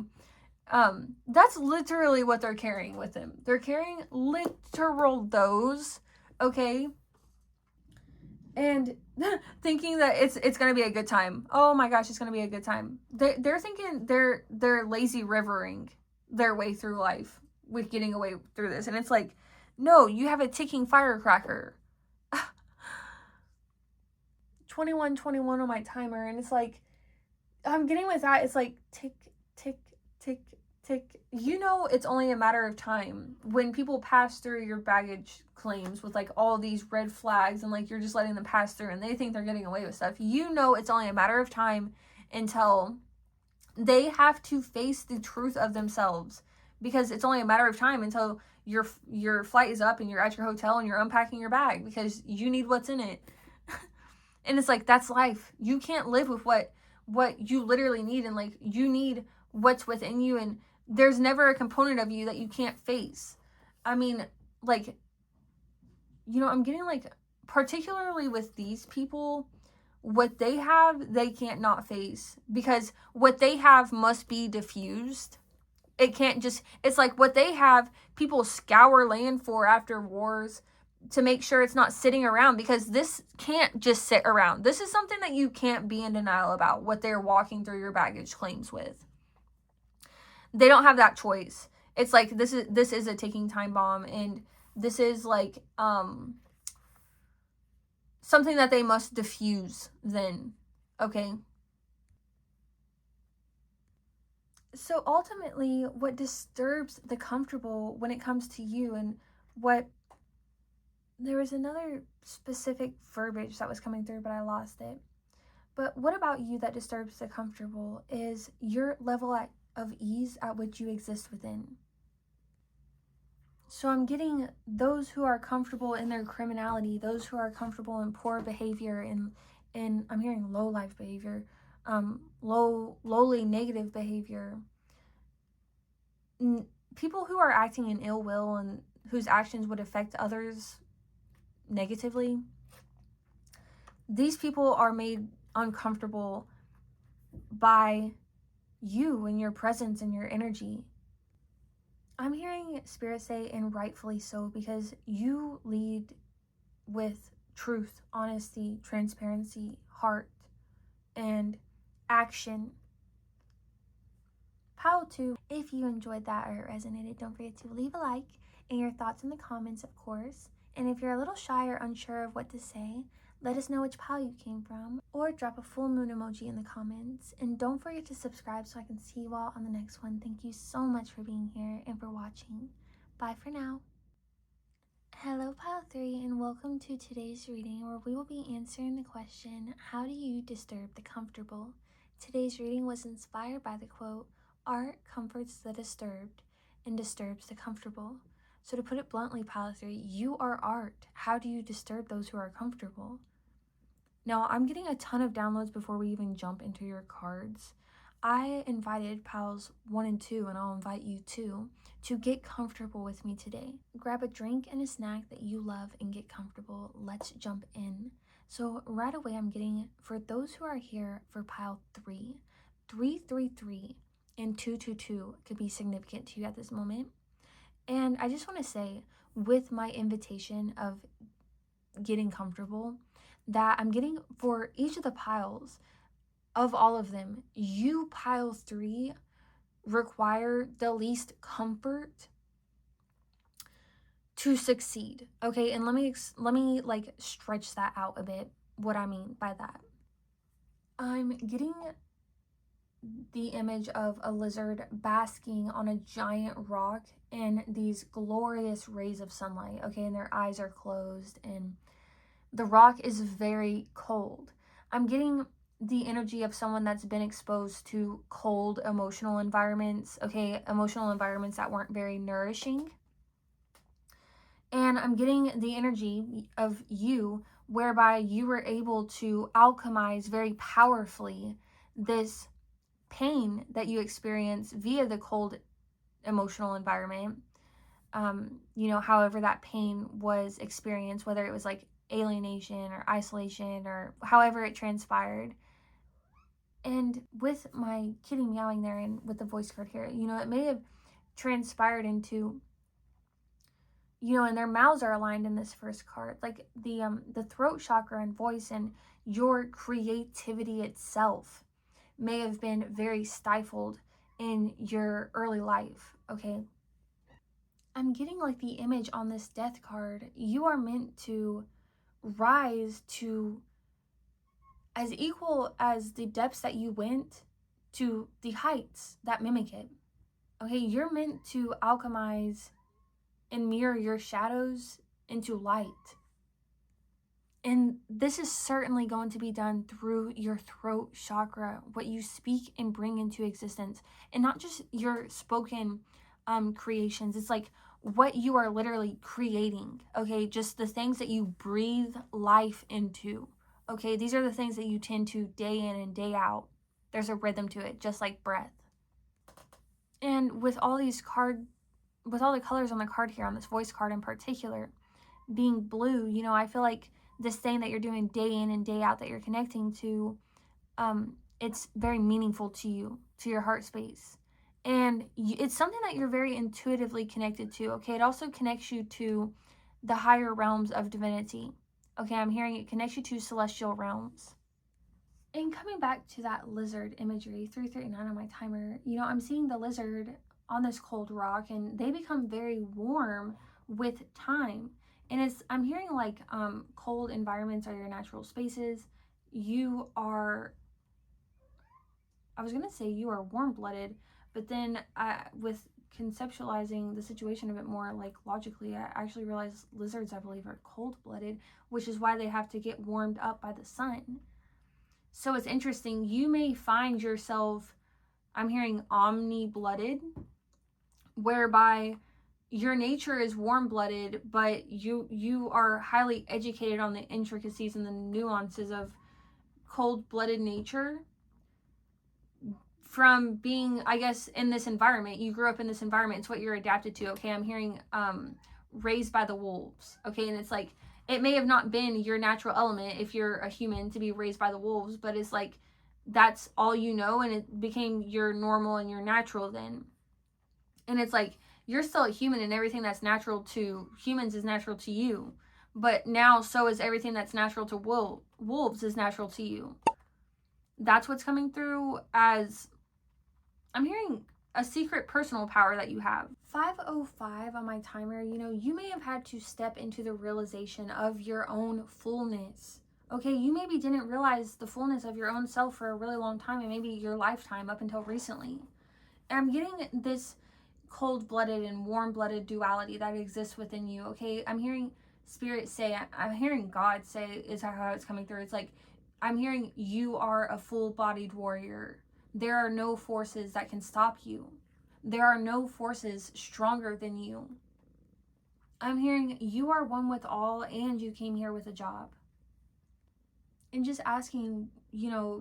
That's literally what they're carrying with them. They're carrying literal those, okay? And thinking that it's gonna be a good time. Oh my gosh, it's gonna be a good time. They're thinking they're lazy rivering their way through life with getting away through this. And it's like, no, you have a ticking firecracker. 21:21 on my timer, and it's like, I'm getting with that, it's like tick, tick, tick, tick. You know, it's only a matter of time when people pass through your baggage claims with like all these red flags, and like you're just letting them pass through and they think they're getting away with stuff. You know, it's only a matter of time until they have to face the truth of themselves, because it's only a matter of time until your flight is up and you're at your hotel and you're unpacking your bag because you need what's in it. And it's like, that's life. You can't live with what you literally need, and like you need what's within you, and there's never a component of you that you can't face. I mean, like, I'm getting like, particularly with these people, what they have, they can't not face, because what they have must be diffused. It can't just, it's like what they have, people scour land for after wars to make sure it's not sitting around, because this can't just sit around. This is something that you can't be in denial about, what they're walking through your baggage claims with. They don't have that choice. It's like this is a ticking time bomb, and this is like something that they must diffuse then, okay? So ultimately, what disturbs the comfortable when it comes to you, and there was another specific verbiage that was coming through, but I lost it. But what about you that disturbs the comfortable is your level of ease at which you exist within. So I'm getting those who are comfortable in their criminality, those who are comfortable in poor behavior, and I'm hearing low life behavior, lowly negative behavior. People who are acting in ill will and whose actions would affect others negatively. These people are made uncomfortable by you and your presence and your energy. I'm hearing Spirit say, and rightfully so, because you lead with truth, honesty, transparency, heart, and action. How to. If you enjoyed that or it resonated, don't forget to leave a like and your thoughts in the comments, of course. And if you're a little shy or unsure of what to say, let us know which pile you came from, or drop a full moon emoji in the comments. And don't forget to subscribe so I can see you all on the next one. Thank you so much for being here and for watching. Bye for now. Hello Pile 3, and welcome to today's reading, where we will be answering the question, how do you disturb the comfortable? Today's reading was inspired by the quote, "Art comforts the disturbed and disturbs the comfortable." So to put it bluntly, Pile 3, you are art. How do you disturb those who are comfortable? Now, I'm getting a ton of downloads before we even jump into your cards. I invited Pals 1 and 2, and I'll invite you too, to get comfortable with me today. Grab a drink and a snack that you love and get comfortable. Let's jump in. So right away, I'm getting, for those who are here for Pile 3, 333 and 222 could be significant to you at this moment. And I just want to say, with my invitation of getting comfortable, that I'm getting for each of the piles, of all of them, you Pile 3 require the least comfort to succeed. Okay, and let me like stretch that out a bit, what I mean by that. I'm getting the image of a lizard basking on a giant rock in these glorious rays of sunlight, okay, and their eyes are closed and the rock is very cold. I'm getting the energy of someone that's been exposed to cold emotional environments, okay, emotional environments that weren't very nourishing. And I'm getting the energy of you whereby you were able to alchemize very powerfully this pain that you experience via the cold emotional environment. However that pain was experienced, whether it was like alienation or isolation or however it transpired. And with my kitty meowing there and with the voice card here, it may have transpired into, and their mouths are aligned in this first card, like the throat chakra and voice and your creativity itself may have been very stifled in your early life, okay? I'm getting like the image on this death card. You are meant to rise to as equal as the depths that you went to the heights that mimic it. Okay, you're meant to alchemize and mirror your shadows into light. And this is certainly going to be done through your throat chakra, what you speak and bring into existence, and not just your spoken creations. It's like what you are literally creating, okay? Just the things that you breathe life into, okay? These are the things that you tend to day in and day out. There's a rhythm to it, just like breath. And with all the colors on the card here, on this voice card in particular, being blue, I feel like this thing that you're doing day in and day out that you're connecting to, it's very meaningful to you, to your heart space. And it's something that you're very intuitively connected to, okay? It also connects you to the higher realms of divinity. Okay, I'm hearing it connects you to celestial realms. And coming back to that lizard imagery, 339 on my timer, I'm seeing the lizard on this cold rock and they become very warm with time. And I'm hearing like cold environments are your natural spaces. I was going to say you are warm-blooded, but then with conceptualizing the situation a bit more like logically, I actually realized lizards, I believe, are cold-blooded, which is why they have to get warmed up by the sun. So it's interesting. You may find yourself, I'm hearing omni-blooded, whereby your nature is warm-blooded, but you are highly educated on the intricacies and the nuances of cold-blooded nature from being, I guess, in this environment. You grew up in this environment. It's what you're adapted to. Okay, I'm hearing raised by the wolves. Okay, and it's like, it may have not been your natural element if you're a human to be raised by the wolves, but it's like that's all you know, and it became your normal and your natural then. And it's like you're still a human, and everything that's natural to humans is natural to you, but now so is everything that's natural to wolves is natural to you. That's what's coming through, as I'm hearing a secret personal power that you have. 5:05 on my timer, you may have had to step into the realization of your own fullness. Okay, you maybe didn't realize the fullness of your own self for a really long time, and maybe your lifetime up until recently. And I'm getting this cold-blooded and warm-blooded duality that exists within you, okay? I'm hearing spirit say, I'm hearing God say, is how it's coming through. It's like I'm hearing you are a full-bodied warrior. There are no forces that can stop you. There are no forces stronger than you. I'm hearing you are one with all, and you came here with a job. And just asking,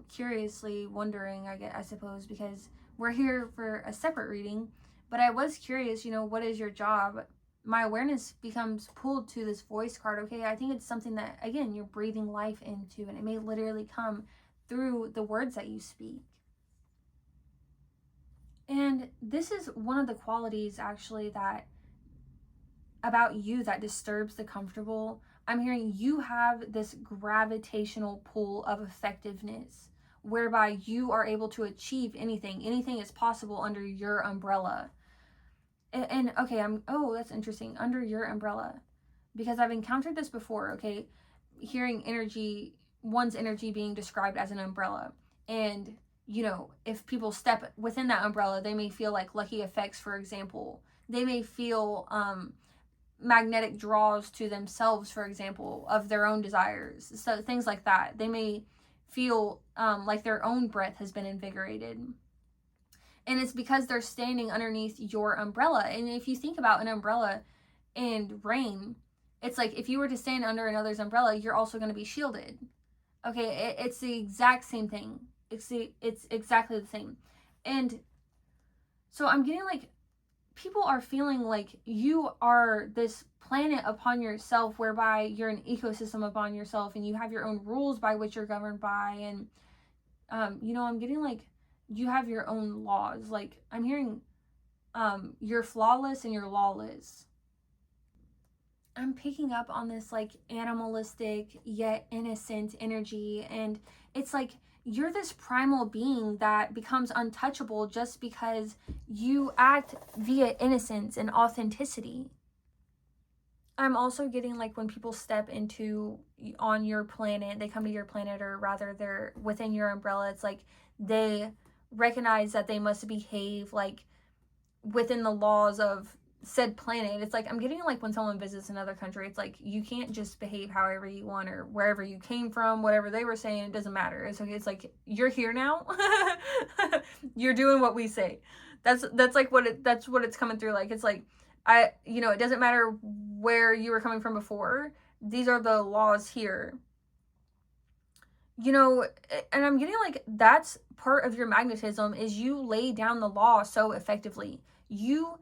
curiously wondering, I suppose, because we're here for a separate reading, but I was curious, what is your job? My awareness becomes pulled to this voice card, okay? I think it's something that, again, you're breathing life into, and it may literally come through the words that you speak. And this is one of the qualities, actually, that about you that disturbs the comfortable. I'm hearing you have this gravitational pull of effectiveness, whereby you are able to achieve anything. Anything is possible under your umbrella. And okay, that's interesting. Under your umbrella. Because I've encountered this before, okay? Hearing one's energy being described as an umbrella. And, if people step within that umbrella, they may feel like lucky effects, for example. They may feel magnetic draws to themselves, for example, of their own desires. So things like that. They may feel like their own breath has been invigorated. And it's because they're standing underneath your umbrella. And if you think about an umbrella and rain, it's like if you were to stand under another's umbrella, you're also going to be shielded. Okay, it's the exact same thing. It's exactly the same. And so I'm getting like, people are feeling like you are this planet upon yourself, whereby you're an ecosystem upon yourself, and you have your own rules by which you're governed by. And, I'm getting like you have your own laws. Like I'm hearing you're flawless and you're lawless. I'm picking up on this like animalistic yet innocent energy. And it's like you're this primal being that becomes untouchable just because you act via innocence and authenticity. I'm also getting like when people step on your planet, they come to your planet, or rather they're within your umbrella, it's like they recognize that they must behave like within the laws of said planet. It's like I'm getting like when someone visits another country, it's like you can't just behave however you want, or wherever you came from, whatever they were saying, it doesn't matter. It's okay. It's like you're here now. You're doing what we say. That's like that's what it's coming through. Like it's like it doesn't matter where you were coming from before. These are the laws here. And I'm getting like that's part of your magnetism, is you lay down the law so effectively. You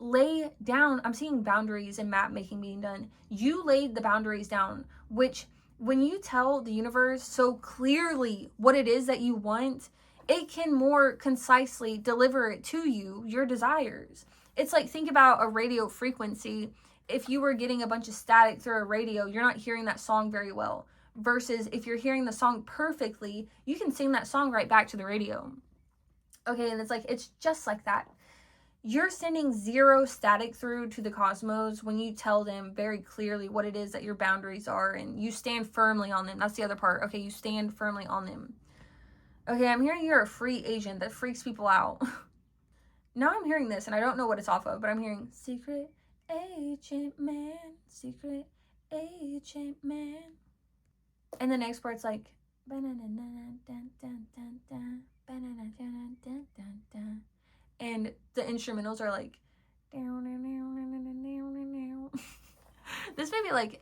lay down, I'm seeing boundaries and map making being done. You laid the boundaries down, which when you tell the universe so clearly what it is that you want, it can more concisely deliver it to you, your desires. It's like, think about a radio frequency. If you were getting a bunch of static through a radio, you're not hearing that song very well. Versus if you're hearing the song perfectly, you can sing that song right back to the radio. Okay, and it's like, it's just like that. You're sending zero static through to the cosmos when you tell them very clearly what it is that your boundaries are, and you stand firmly on them. That's the other part. Okay, you stand firmly on them. Okay, I'm hearing you're a free agent that freaks people out. Now I'm hearing this, and I don't know what it's off of, but I'm hearing secret agent man, secret agent man. And the next part's like, and the instrumentals are like, this may be like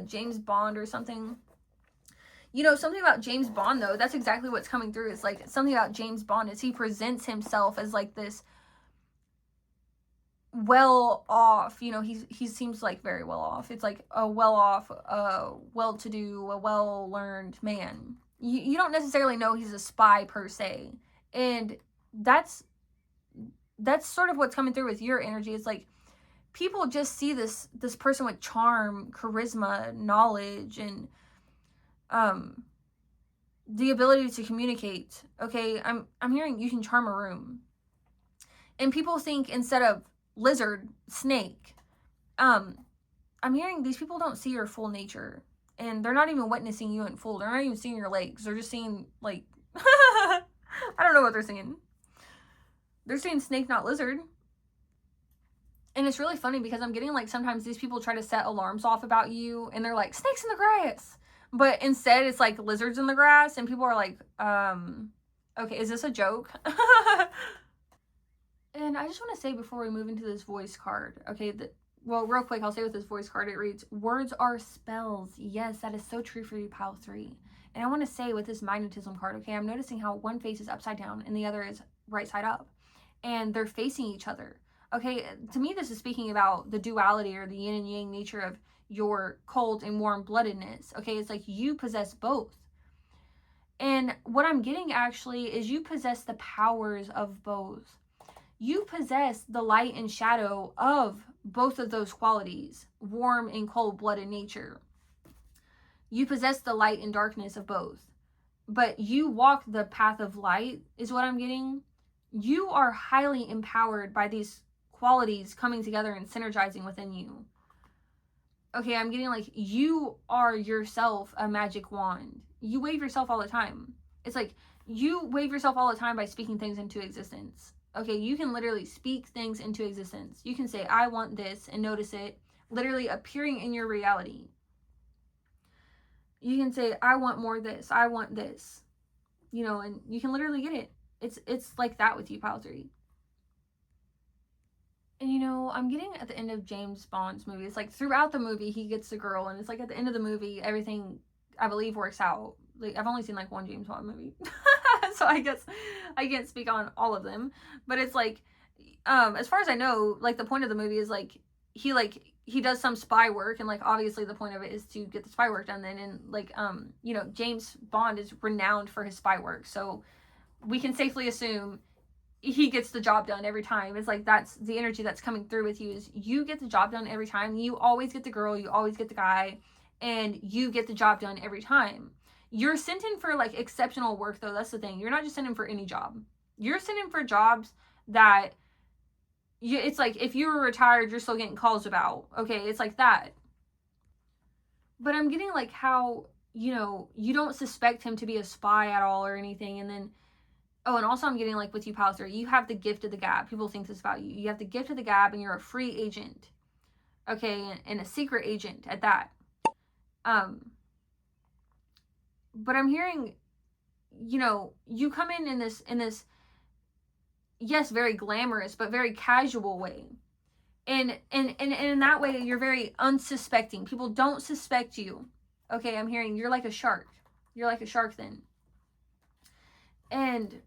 James Bond or something. Something about James Bond, though, that's exactly what's coming through. It's like something about James Bond is he presents himself as like this well off, he seems like very well off. It's like a well off, well-to-do, a well-learned man. You don't necessarily know he's a spy per se. And that's sort of what's coming through with your energy. It's like people just see this person with charm, charisma, knowledge, and the ability to communicate. Okay, I'm hearing you can charm a room. And people think instead of lizard, snake, I'm hearing these people don't see your full nature, and they're not even witnessing you in full. They're not even seeing your legs. They're just seeing like I don't know what they're seeing. They're seeing snake, not lizard. And it's really funny because I'm getting like sometimes these people try to set alarms off about you, and they're like, snakes in the grass. but instead it's like lizards in the grass, and people are like, okay, is this a joke? And I just want to say before we move into this voice card, okay, well, real quick, I'll say with this voice card, it reads, words are spells. Yes, that is so true for you, pile 3. And I want to say with this magnetism card, okay, I'm noticing how one face is upside down and the other is right side up. And they're facing each other. Okay, to me, this is speaking about the duality or the yin and yang nature of your cold and warm bloodedness. Okay, it's like you possess both. And what I'm getting actually is you possess the powers of both. You possess the light and shadow of both of those qualities, warm and cold-blooded nature. You possess the light and darkness of both. But you walk the path of light, is what I'm getting. You are highly empowered by these qualities coming together and synergizing within you. Okay, I'm getting like you are yourself a magic wand. You wave yourself all the time. It's like you wave yourself all the time by speaking things into existence. Okay, you can literally speak things into existence. You can say, I want this, and notice it literally appearing in your reality. You can say, I want more of this. I want this. You know, and you can literally get it. It's like that with you, pile 3. And, you know, I'm getting at the end of James Bond's movie. It's like throughout the movie, he gets the girl. And it's like at the end of the movie, everything, I believe, works out. Like, I've only seen like one James Bond movie. So I guess I can't speak on all of them. But it's like, as far as I know, like the point of the movie is like he does some spy work. And like, obviously the point of it is to get the spy work done then. And like, you know, James Bond is renowned for his spy work. So we can safely assume he gets the job done every time. It's like that's the energy that's coming through with you, is you get the job done every time. You always get the girl, you always get the guy, and you get the job done every time. You're sent in for like exceptional work though. That's the thing. You're not just sent in for any job. You're sent in for jobs that it's like if you were retired, you're still getting calls about. Okay, it's like that. But I'm getting like how, you know, you don't suspect him to be a spy at all or anything, and then oh, and also I'm getting like with you, pile 3, you have the gift of the gab. People think this about you. You have the gift of the gab, and you're a free agent. Okay, and a secret agent at that. But I'm hearing, you know, you come in this, yes, very glamorous, but very casual way. And in that way, you're very unsuspecting. People don't suspect you. Okay, I'm hearing you're like a shark. You're like a shark then. And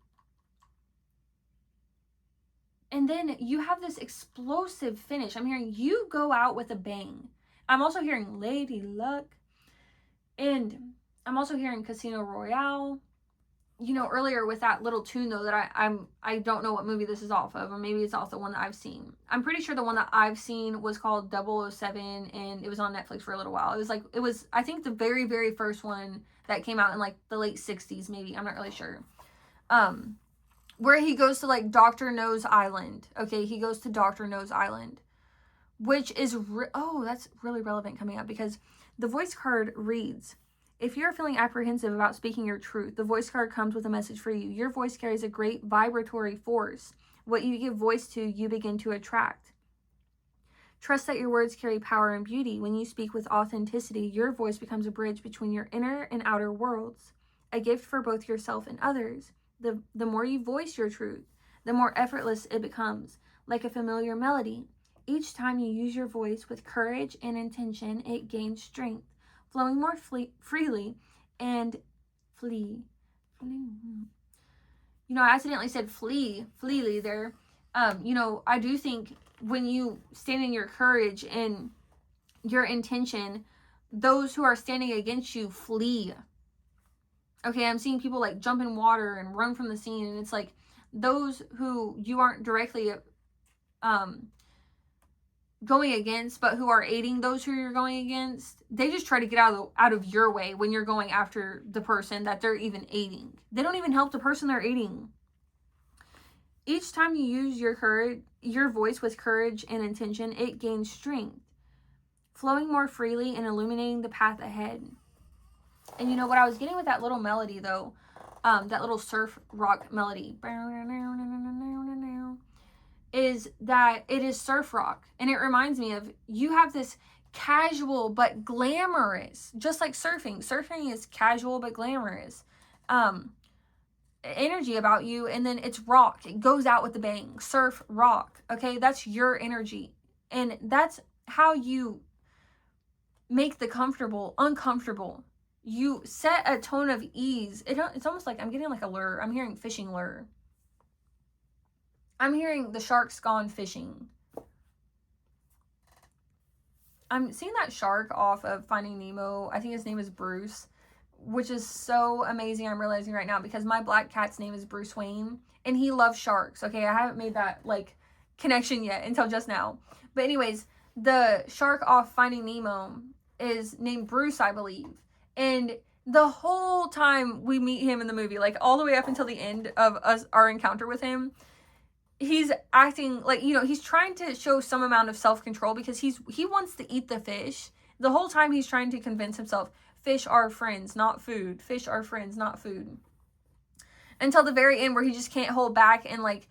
then you have this explosive finish. I'm hearing you go out with a bang. I'm also hearing Lady Luck. And I'm also hearing Casino Royale. You know, earlier with that little tune though that I don't know what movie this is off of, or maybe it's also one that I've seen. I'm pretty sure the one that I've seen was called 007, and it was on Netflix for a little while. It was I think the very, very first one that came out in like the late 60s maybe. I'm not really sure. Where he goes to like Dr. No's Island. Okay, he goes to Dr. No's Island, which is that's really relevant coming up, because the voice card reads, if you're feeling apprehensive about speaking your truth, the voice card comes with a message for you. Your voice carries a great vibratory force. What you give voice to, you begin to attract. Trust that your words carry power and beauty. When you speak with authenticity, your voice becomes a bridge between your inner and outer worlds, a gift for both yourself and others. The more you voice your truth, the more effortless it becomes, like a familiar melody. Each time you use your voice with courage and intention, it gains strength, flowing more freely and flee. You know, I accidentally said fleely there. You know, I do think when you stand in your courage and your intention, those who are standing against you flee. Okay, I'm seeing people like jump in water and run from the scene, and it's like those who you aren't directly going against, but who are aiding those who you're going against, they just try to get out of your way when you're going after the person that they're even aiding. They don't even help the person they're aiding. Each time you use your voice with courage and intention, it gains strength, flowing more freely and illuminating the path ahead. And you know what I was getting with that little melody though, that little surf rock melody, is that it is surf rock. And it reminds me of, you have this casual but glamorous, just like surfing. Surfing is casual but glamorous energy about you, and then it's rock. It goes out with a bang. Surf, rock. Okay, that's your energy, and that's how you make the comfortable uncomfortable. You set a tone of ease. It's almost like I'm getting like a lure. I'm hearing fishing lure. I'm hearing the shark's gone fishing. I'm seeing that shark off of Finding Nemo. I think his name is Bruce, which is so amazing. I'm realizing right now because my black cat's name is Bruce Wayne and he loves sharks. Okay, I haven't made that like connection yet until just now. But anyways, the shark off Finding Nemo is named Bruce, I believe. And the whole time we meet him in the movie, like all the way up until the end of our encounter with him, he's acting like, you know, he's trying to show some amount of self-control because he wants to eat the fish. The whole time he's trying to convince himself, fish are friends, not food. Fish are friends, not food. Until the very end where he just can't hold back and like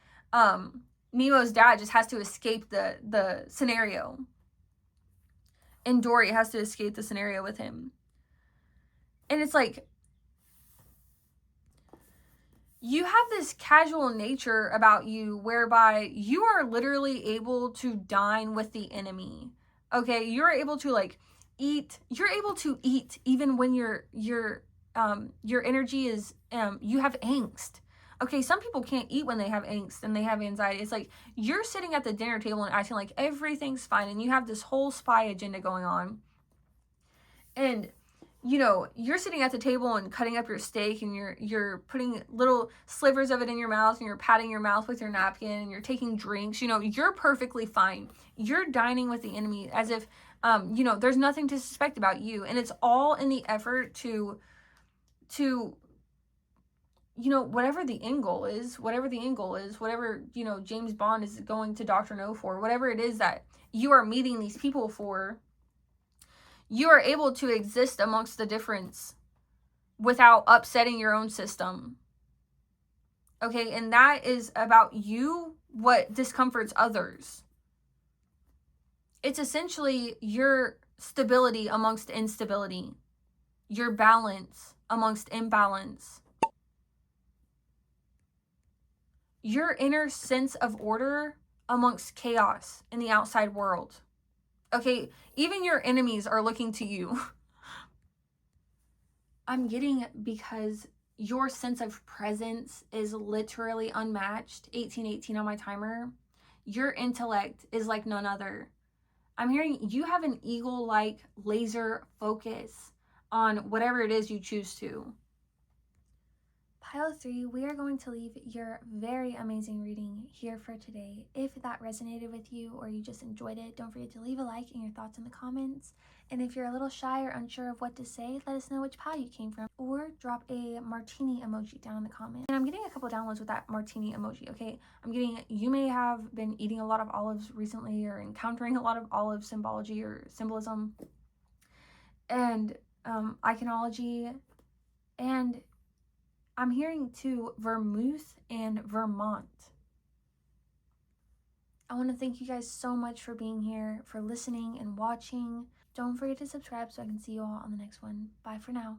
Nemo's dad just has to escape the scenario. And Dory has to escape the scenario with him. And it's like, you have this casual nature about you whereby you are literally able to dine with the enemy. Okay, you're able to like eat. You're able to eat even when your energy is you have angst. Okay, some people can't eat when they have angst and they have anxiety. It's like you're sitting at the dinner table and acting like everything's fine and you have this whole spy agenda going on. And you know, you're sitting at the table and cutting up your steak and you're putting little slivers of it in your mouth and you're patting your mouth with your napkin and you're taking drinks. You know, you're perfectly fine. You're dining with the enemy as if, you know, there's nothing to suspect about you. And it's all in the effort to, you know, whatever the end goal is, whatever, you know, James Bond is going to Dr. No for, whatever it is that you are meeting these people for, you are able to exist amongst the difference without upsetting your own system. Okay, and that is about you, what discomforts others. It's essentially your stability amongst instability, your balance amongst imbalance, your inner sense of order amongst chaos in the outside world. Okay, even your enemies are looking to you. I'm getting because your sense of presence is literally unmatched. 1818 on my timer. Your intellect is like none other. I'm hearing you have an eagle-like laser focus on whatever it is you choose to. Pile 3, we are going to leave your very amazing reading here for today. If that resonated with you or you just enjoyed it, don't forget to leave a like and your thoughts in the comments. And if you're a little shy or unsure of what to say, let us know which pile you came from. Or drop a martini emoji down in the comments. And I'm getting a couple downloads with that martini emoji, okay? I'm getting, you may have been eating a lot of olives recently or encountering a lot of olive symbology or symbolism. And iconology. And I'm hearing too vermouth and Vermont. I want to thank you guys so much for being here, for listening and watching. Don't forget to subscribe so I can see you all on the next one. Bye for now.